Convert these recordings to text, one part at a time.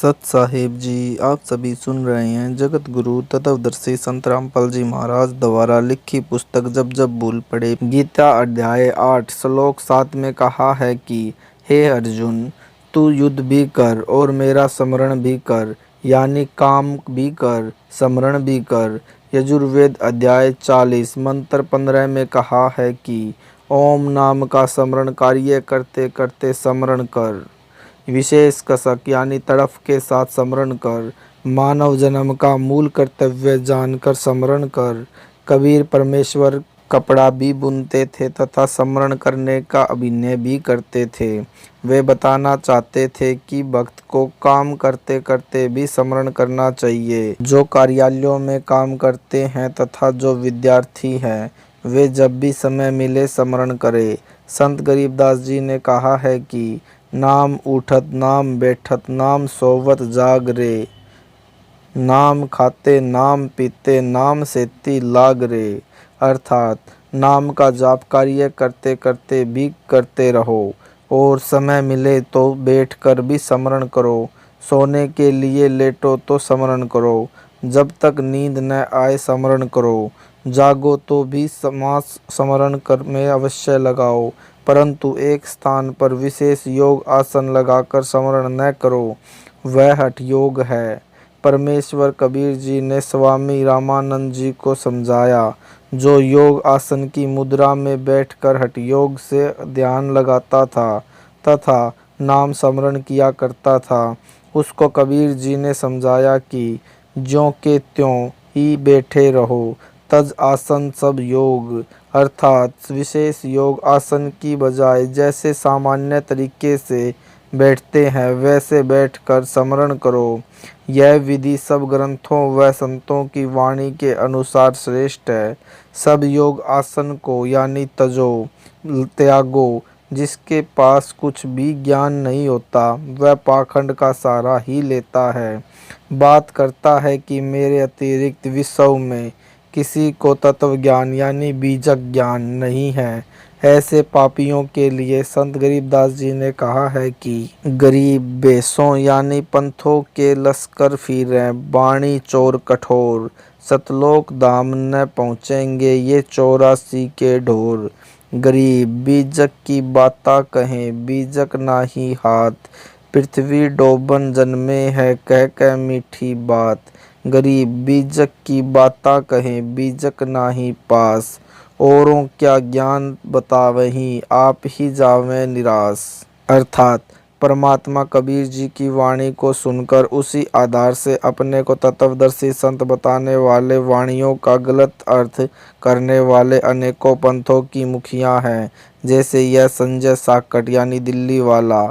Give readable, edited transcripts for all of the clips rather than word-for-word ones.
सत साहिब जी, आप सभी सुन रहे हैं जगत गुरु तत्वदर्शी संत रामपाल जी महाराज द्वारा लिखी पुस्तक जब जब भूल पड़े। गीता अध्याय 8 श्लोक 7 में कहा है कि हे अर्जुन, तू युद्ध भी कर और मेरा स्मरण भी कर, यानी काम भी कर, स्मरण भी कर। यजुर्वेद अध्याय 40 मंत्र 15 में कहा है कि ओम नाम का स्मरण कार्य करते करते स्मरण कर, विशेष कसक यानी तड़फ के साथ स्मरण कर, मानव जन्म का मूल कर्तव्य जानकर स्मरण कर। कबीर परमेश्वर कपड़ा भी बुनते थे तथा स्मरण करने का अभिनय भी करते थे। वे बताना चाहते थे कि भक्त को काम करते करते भी स्मरण करना चाहिए। जो कार्यालयों में काम करते हैं तथा जो विद्यार्थी हैं, वे जब भी समय मिले स्मरण करें। संत गरीबदास जी ने कहा है कि नाम उठत नाम बैठत नाम सोवत जाग रे, नाम खाते नाम पीते नाम सेती लाग रे। अर्थात नाम का जाप कार्य करते करते भी करते रहो और समय मिले तो बैठकर भी स्मरण करो। सोने के लिए लेटो तो स्मरण करो, जब तक नींद न आए स्मरण करो। जागो तो भी समास स्मरण कर में अवश्य लगाओ, परंतु एक स्थान पर विशेष योग आसन लगाकर स्मरण न करो, वह हठ योग है। परमेश्वर कबीर जी ने स्वामी रामानंद जी को समझाया, जो योग आसन की मुद्रा में बैठकर हठ योग से ध्यान लगाता था तथा नाम स्मरण किया करता था, उसको कबीर जी ने समझाया कि ज्यों के त्यों ही बैठे रहो, तज आसन सब योग। अर्थात विशेष योग आसन की बजाय जैसे सामान्य तरीके से बैठते हैं वैसे बैठकर स्मरण करो। यह विधि सब ग्रंथों व संतों की वाणी के अनुसार श्रेष्ठ है। सब योग आसन को यानी तजो, त्यागो। जिसके पास कुछ भी ज्ञान नहीं होता वह पाखंड का सहारा ही लेता है। बात करता है कि मेरे अतिरिक्त विश्व में किसी को तत्व ज्ञान यानी बीजक ज्ञान नहीं है। ऐसे पापियों के लिए संत गरीबदास जी ने कहा है कि गरीब बेसों यानी पंथों के लश्कर फिरे, बाणी चोर कठोर, सतलोक धाम न पहुँचेंगे ये 84 के ढोर। गरीब बीजक की बाता कहें बीजक नाही हाथ, पृथ्वी डोबन जन्मे है कह कह मीठी बात। गरीब बीजक की बाता कहें बीजक नाही पास, औरों क्या ज्ञान बतावहीं आप ही जावें निराश। अर्थात परमात्मा कबीर जी की वाणी को सुनकर उसी आधार से अपने को तत्वदर्शी संत बताने वाले वाणियों का गलत अर्थ करने वाले अनेकों पंथों की मुखिया हैं। जैसे यह संजय साकट यानी दिल्ली वाला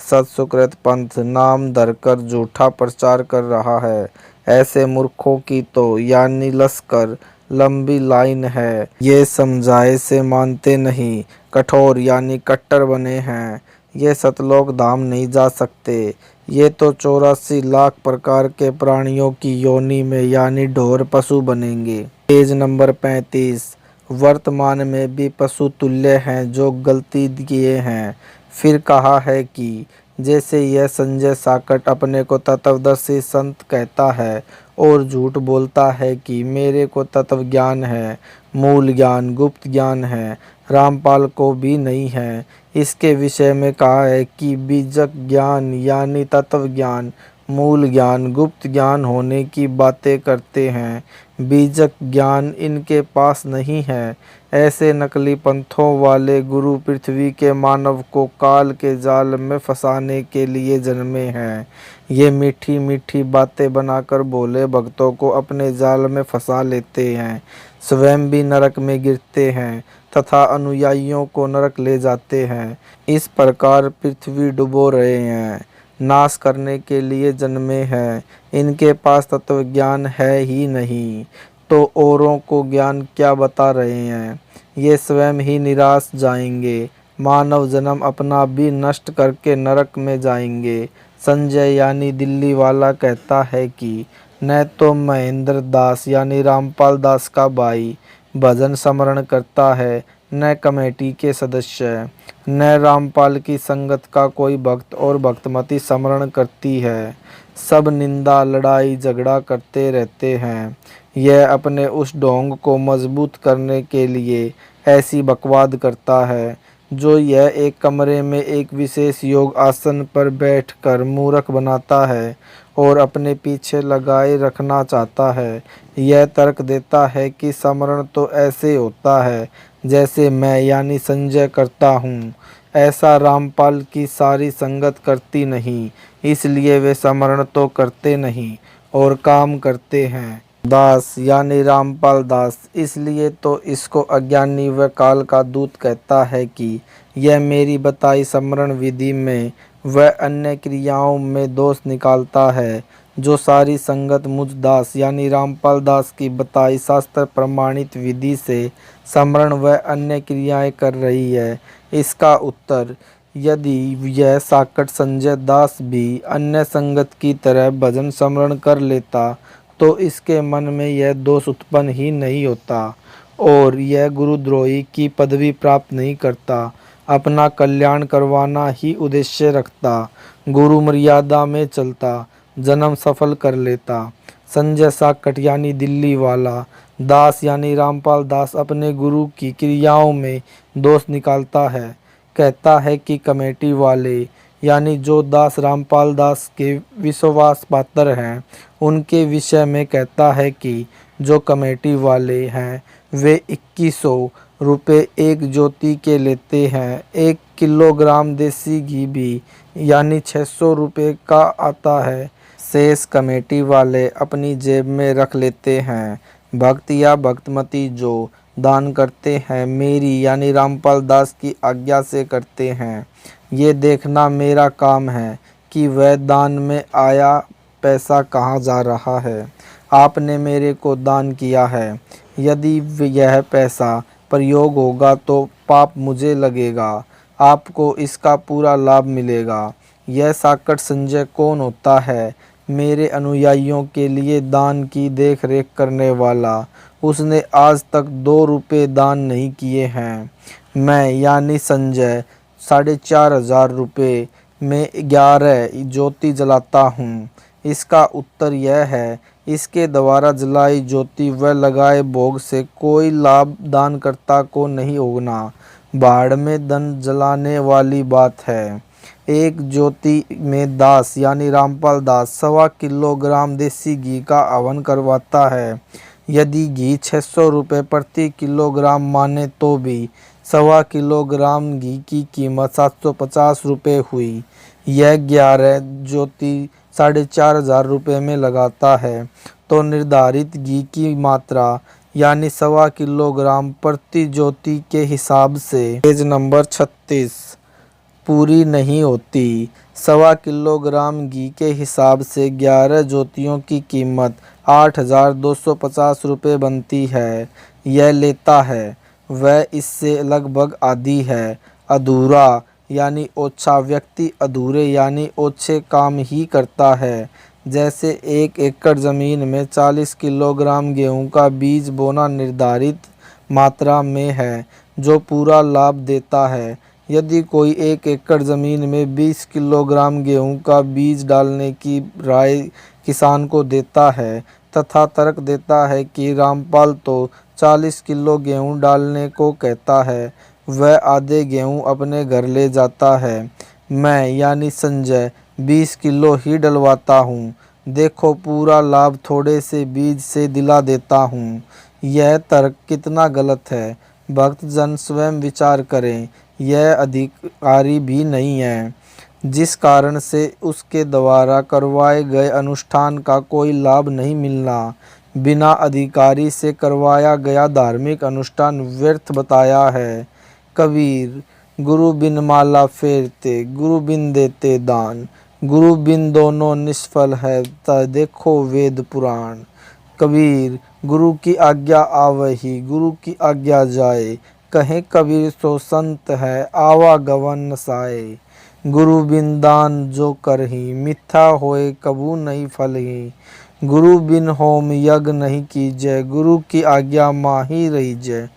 सत्सुकृत पंथ नाम धरकर झूठा प्रचार कर रहा है। ऐसे मूर्खों की तो यानी लश्कर लंबी लाइन है। ये समझाए से मानते नहीं, कठोर यानी कट्टर बने हैं। ये सतलोक धाम नहीं जा सकते। ये तो 84 लाख प्रकार के प्राणियों की योनि में यानी ढोर पशु बनेंगे। Page number 35। वर्तमान में भी पशु तुल्य हैं जो गलती किए हैं। फिर कहा है कि जैसे यह संजय साकट अपने को तत्वदर्शी संत कहता है और झूठ बोलता है कि मेरे को तत्व ज्ञान है, मूल ज्ञान गुप्त ज्ञान है, रामपाल को भी नहीं है। इसके विषय में कहा है कि बीजक ज्ञान यानी तत्व ज्ञान, मूल ज्ञान, गुप्त ज्ञान होने की बातें करते हैं। बीजक ज्ञान इनके पास नहीं है। ऐसे नकली पंथों वाले गुरु पृथ्वी के मानव को काल के जाल में फंसाने के लिए जन्मे हैं। ये मीठी मीठी बातें बनाकर भोले भक्तों को अपने जाल में फंसा लेते हैं, स्वयं भी नरक में गिरते हैं तथा अनुयायियों को नरक ले जाते हैं। इस प्रकार पृथ्वी डुबो रहे हैं, नाश करने के लिए जन्मे हैं। इनके पास तत्व ज्ञान है ही नहीं, तो औरों को ज्ञान क्या बता रहे हैं। ये स्वयं ही निराश जाएंगे, मानव जन्म अपना भी नष्ट करके नरक में जाएंगे। संजय यानी दिल्ली वाला कहता है कि न तो महेंद्र दास यानी रामपाल दास का भाई भजन स्मरण करता है, न कमेटी के सदस्य, न रामपाल की संगत का कोई भक्त और भक्तमती स्मरण करती है। सब निंदा लड़ाई झगड़ा करते रहते हैं। यह अपने उस ढोंग को मजबूत करने के लिए ऐसी बकवाद करता है जो यह एक कमरे में एक विशेष योग आसन पर बैठकर मूर्ख बनाता है और अपने पीछे लगाए रखना चाहता है। यह तर्क देता है कि स्मरण तो ऐसे होता है जैसे मैं यानी संजय करता हूँ। ऐसा रामपाल की सारी संगत करती नहीं, इसलिए वे स्मरण तो करते नहीं और काम करते हैं। दास यानी रामपाल दास, इसलिए तो इसको अज्ञानी व काल का दूत कहता है कि यह मेरी बताई स्मरण विधि में व अन्य क्रियाओं में दोष निकालता है। जो सारी संगत मुझ दास यानी रामपाल दास की बताई शास्त्र प्रमाणित विधि से स्मरण व अन्य क्रियाएं कर रही है, इसका उत्तर, यदि यह साकट संजय दास भी अन्य संगत की तरह भजन स्मरण कर लेता तो इसके मन में यह दोष उत्पन्न ही नहीं होता और यह गुरुद्रोही की पदवी प्राप्त नहीं करता। अपना कल्याण करवाना ही उद्देश्य रखता, गुरु मर्यादा में चलता, जन्म सफल कर लेता। संजय साकट यानी दिल्ली वाला, दास यानी रामपाल दास अपने गुरु की क्रियाओं में दोष निकालता है। कहता है कि कमेटी वाले यानी जो दास रामपाल दास के विश्वास पात्र हैं, उनके विषय में कहता है कि जो कमेटी वाले हैं वे 2100 रुपये एक ज्योति के लेते हैं। 1 किलोग्राम देसी घी भी यानी 600 रुपये का आता है। शेष कमेटी वाले अपनी जेब में रख लेते हैं। भक्त या भक्तमती जो दान करते हैं मेरी यानी रामपाल दास की आज्ञा से करते हैं। ये देखना मेरा काम है कि वह दान में आया पैसा कहाँ जा रहा है। आपने मेरे को दान किया है, यदि यह पैसा प्रयोग होगा तो पाप मुझे लगेगा, आपको इसका पूरा लाभ मिलेगा। यह साकट संजय कौन होता है? मेरे अनुयायियों के लिए दान की देख रेख करने वाला। उसने आज तक 2 रुपये दान नहीं किए हैं। मैं यानी संजय 4500 रुपये में 11 ज्योति जलाता हूँ। इसका उत्तर यह है, इसके द्वारा जलाई ज्योति व लगाए भोग से कोई लाभ दानकर्ता को नहीं होना। भाड़ में धन जलाने वाली बात है। एक ज्योति में दास यानी रामपाल दास 1.25 किलोग्राम देसी घी का हवन करवाता है। यदि घी 600 रुपये प्रति किलोग्राम माने तो भी 1.25 किलोग्राम घी की कीमत 750 रुपये हुई। यह 11 ज्योति 4500 रुपये में लगाता है तो निर्धारित घी की मात्रा यानी 1.25 किलोग्राम प्रति ज्योति के हिसाब से पेज नंबर 36 पूरी नहीं होती। 1.25 किलोग्राम घी के हिसाब से 11 ज्योतियों की कीमत 8250 रुपये बनती है। यह लेता है, वह इससे लगभग आधी है। अधूरा यानी ओछा व्यक्ति अधूरे यानी ओछे काम ही करता है। जैसे 1 एकड़ ज़मीन में 40 किलोग्राम गेहूं का बीज बोना निर्धारित मात्रा में है जो पूरा लाभ देता है। यदि कोई 1 एकड़ ज़मीन में 20 किलोग्राम गेहूं का बीज डालने की राय किसान को देता है तथा तर्क देता है कि रामपाल तो 40 किलो गेहूं डालने को कहता है, वह आधे गेहूं अपने घर ले जाता है। मैं यानी संजय 20 किलो ही डलवाता हूँ। देखो पूरा लाभ थोड़े से बीज से दिला देता हूँ। यह तर्क कितना गलत है, भक्तजन स्वयं विचार करें। यह अधिकारी भी नहीं है, जिस कारण से उसके द्वारा करवाए गए अनुष्ठान का कोई लाभ नहीं मिलना। बिना अधिकारी से करवाया गया धार्मिक अनुष्ठान व्यर्थ बताया है। कबीर, गुरु बिन माला फेरते, गुरु बिन देते दान, गुरु बिन दोनों निष्फल है, देखो वेद पुराण। कबीर, गुरु की आज्ञा आवही, गुरु की आज्ञा जाए, कहे कबीर सो संत है, आवागवन नसाए। गुरु बिन दान जो करही, मिथ्या होए कबू नहीं फलही। गुरु बिन होम यज्ञ नहीं कीजय, गुरु की आज्ञा माही रहीजय।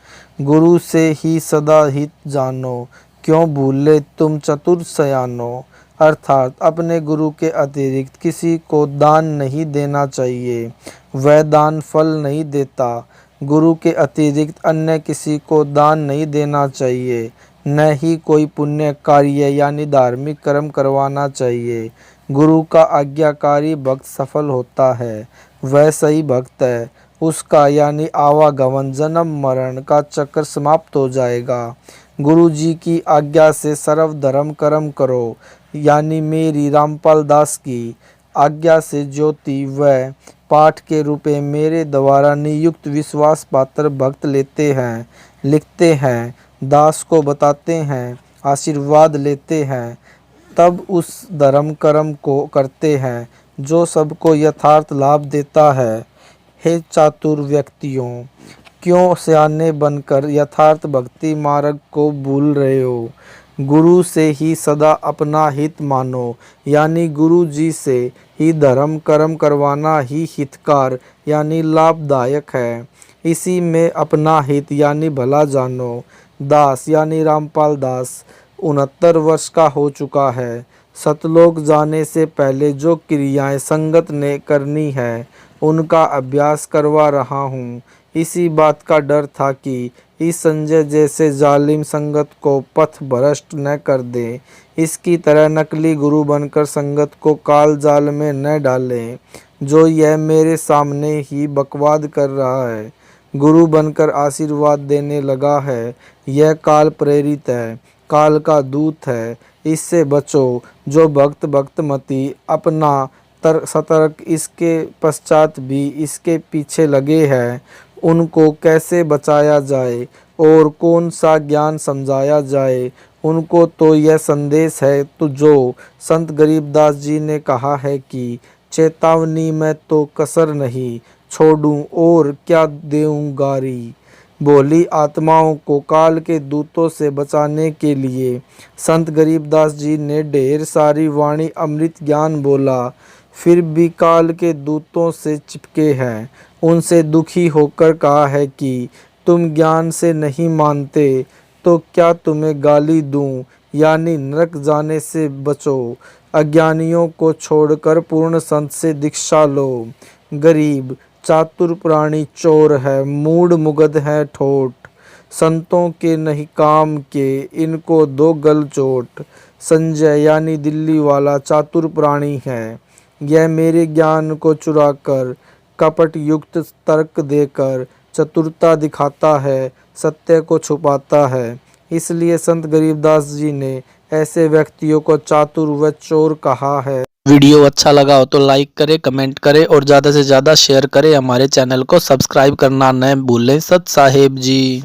गुरु से ही सदा हित जानो, क्यों भूले तुम चतुर सयानो। अर्थात अपने गुरु के अतिरिक्त किसी को दान नहीं देना चाहिए। वह दान फल नहीं देता। गुरु के अतिरिक्त अन्य किसी को दान नहीं देना चाहिए, न ही कोई पुण्य कार्य यानी धार्मिक कर्म करवाना चाहिए। गुरु का आज्ञाकारी भक्त सफल होता है। वह सही भक्त है। उसका यानी आवागमन जन्म मरण का चक्र समाप्त हो जाएगा। गुरु जी की आज्ञा से सर्वधर्म कर्म करो, यानी मेरी रामपाल दास की आज्ञा से ज्योति व पाठ के रूपे मेरे द्वारा नियुक्त विश्वास पात्र भक्त लेते हैं, लिखते हैं, दास को बताते हैं, आशीर्वाद लेते हैं, तब उस धर्म कर्म को करते हैं जो सबको यथार्थ लाभ देता है। हे चातुर व्यक्तियों, क्यों सयाने बनकर यथार्थ भक्ति मार्ग को भूल रहे हो। गुरु से ही सदा अपना हित मानो, यानी गुरु जी से ही धर्म कर्म करवाना ही हितकार यानी लाभदायक है। इसी में अपना हित यानी भला जानो। दास यानी रामपाल दास 69 वर्ष का हो चुका है। सतलोक जाने से पहले जो क्रियाएं संगत ने करनी है उनका अभ्यास करवा रहा हूँ। इसी बात का डर था कि इस संजय जैसे जालिम संगत को पथ भ्रष्ट न कर दे। इसकी तरह नकली गुरु बनकर संगत को काल जाल में न डालें, जो यह मेरे सामने ही बकवाद कर रहा है। गुरु बनकर आशीर्वाद देने लगा है, यह काल प्रेरित है, काल का दूत है। इससे बचो। जो भक्त भक्तमती अपना सतर्क इसके पश्चात भी इसके पीछे लगे हैं, उनको कैसे बचाया जाए और कौन सा ज्ञान समझाया जाए। उनको तो यह संदेश है तो जो संत गरीबदास जी ने कहा है कि चेतावनी में तो कसर नहीं छोड़ूं और क्या देऊं गारी। भोली आत्माओं को काल के दूतों से बचाने के लिए संत गरीबदास जी ने ढेर सारी वाणी अमृत ज्ञान बोला, फिर भी काल के दूतों से चिपके हैं। उनसे दुखी होकर कहा है कि तुम ज्ञान से नहीं मानते तो क्या तुम्हें गाली दूं, यानी नरक जाने से बचो। अज्ञानियों को छोड़कर पूर्ण संत से दीक्षा लो। गरीब चातुर प्राणी चोर है, मूढ़ मुगध है ठोट, संतों के नहीं काम के, इनको दो गल चोट। संजय यानी दिल्ली वाला चातुर प्राणी है। यह मेरे ज्ञान को चुराकर कपट युक्त तर्क देकर चतुरता दिखाता है, सत्य को छुपाता है। इसलिए संत गरीबदास जी ने ऐसे व्यक्तियों को चातुर व चोर कहा है। वीडियो अच्छा लगा हो तो लाइक करें, कमेंट करें और ज़्यादा से ज़्यादा शेयर करें। हमारे चैनल को सब्सक्राइब करना न भूलें। सत साहेब जी।